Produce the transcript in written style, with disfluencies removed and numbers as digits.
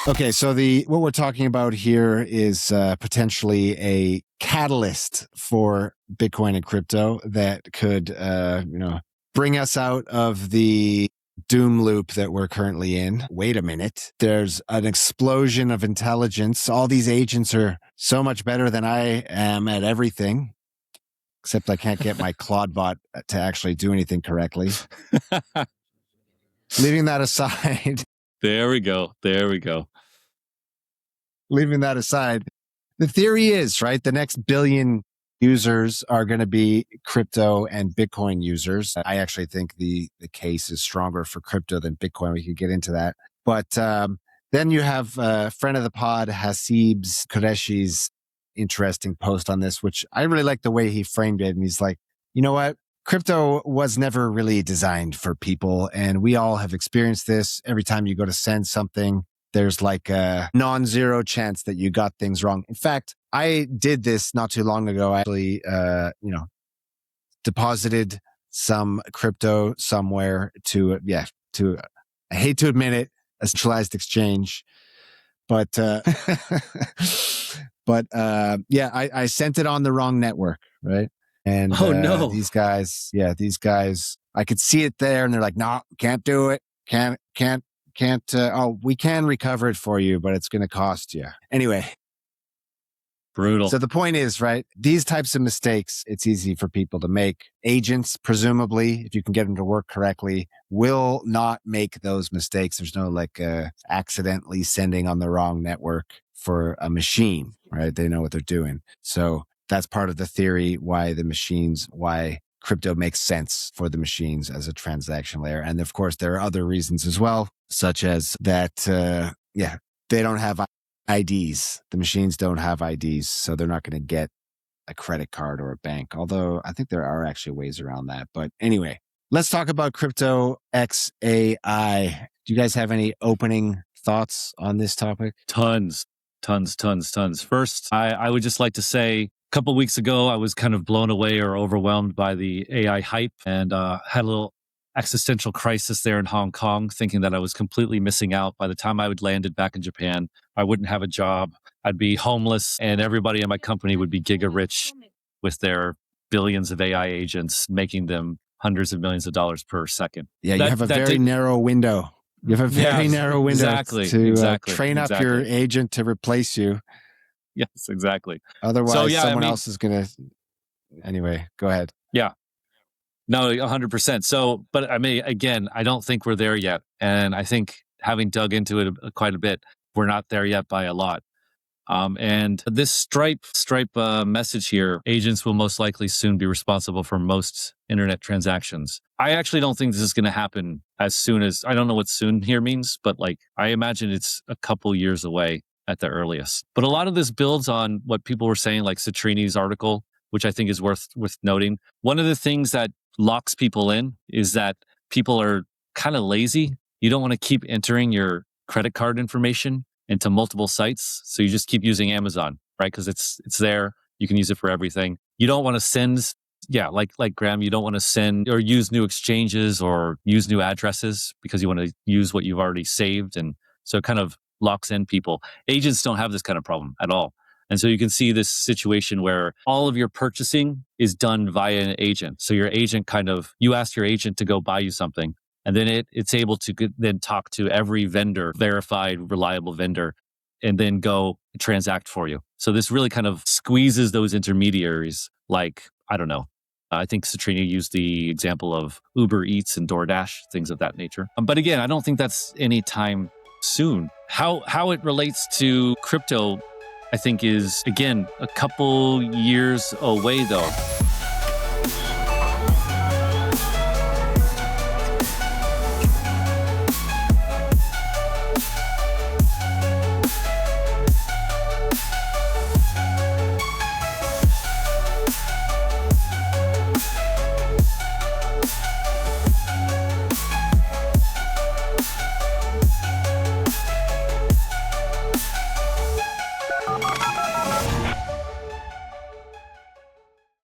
Okay, so what we're talking about here is potentially a catalyst for Bitcoin and crypto that could, bring us out of the doom loop that we're currently in. Wait a minute. There's an explosion of intelligence. All these agents are so much better than I am at everything, except I can't get my Claude bot to actually do anything correctly. Leaving that aside. There we go. Leaving that aside, the theory is, right, the next billion users are going to be crypto and Bitcoin users. I actually think the case is stronger for crypto than Bitcoin. We could get into that. But then you have a friend of the pod, Hasib's Qureshi's interesting post on this, which I really like the way he framed it. And he's like, you know what? Crypto was never really designed for people. And we all have experienced this. Every time you go to send something, there's like a non-zero chance that you got things wrong. In fact, I did this not too long ago. I actually, deposited some crypto somewhere to, I hate to admit it, a centralized exchange. But, I sent it on the wrong network, right? And no. These guys, I could see it there and they're like, no, can't do it. Can't, we can recover it for you, but it's going to cost you. Anyway. Brutal. So the point is, right, these types of mistakes, it's easy for people to make. Agents, presumably, if you can get them to work correctly, will not make those mistakes. There's no accidentally sending on the wrong network for a machine, right? They know what they're doing. So that's part of the theory why crypto makes sense for the machines as a transaction layer. And of course, there are other reasons as well, such as that, they don't have IDs. The machines don't have IDs, so they're not going to get a credit card or a bank. Although I think there are actually ways around that. But anyway, let's talk about crypto XAI. Do you guys have any opening thoughts on this topic? Tons. First, I would just like to say, a couple of weeks ago, I was kind of blown away or overwhelmed by the AI hype and had a little existential crisis there in Hong Kong, thinking that I was completely missing out. By the time I would landed back in Japan, I wouldn't have a job. I'd be homeless and everybody in my company would be giga rich with their billions of AI agents, making them hundreds of millions of dollars per second. Yeah, you have a very narrow window. You have a very narrow window to train up your agent to replace you. Yes, exactly. Otherwise, someone else is going to... Anyway, go ahead. Yeah. No, 100%. So, but I mean, again, I don't think we're there yet. And I think having dug into it quite a bit, we're not there yet by a lot. And this Stripe message here, agents will most likely soon be responsible for most internet transactions. I actually don't think this is going to happen as soon as, I don't know what soon here means, but I imagine it's a couple years away at the earliest. But a lot of this builds on what people were saying, like Citrini's article, which I think is worth noting. One of the things that locks people in is that people are kind of lazy. You don't want to keep entering your credit card information into multiple sites. So you just keep using Amazon, right? Because it's there. You can use it for everything. You don't want to send, like Graham, you don't want to send or use new exchanges or use new addresses because you want to use what you've already saved. And so it kind of locks in people. Agents don't have this kind of problem at all. And so you can see this situation where all of your purchasing is done via an agent. So your agent you ask your agent to go buy you something, and then it's able to then talk to every vendor, verified, reliable vendor, and then go transact for you. So this really kind of squeezes those intermediaries. I don't know. I think Citrini used the example of Uber Eats and DoorDash, things of that nature. But again, I don't think that's any time soon. How it relates to crypto, I think, is, again, a couple years away, though.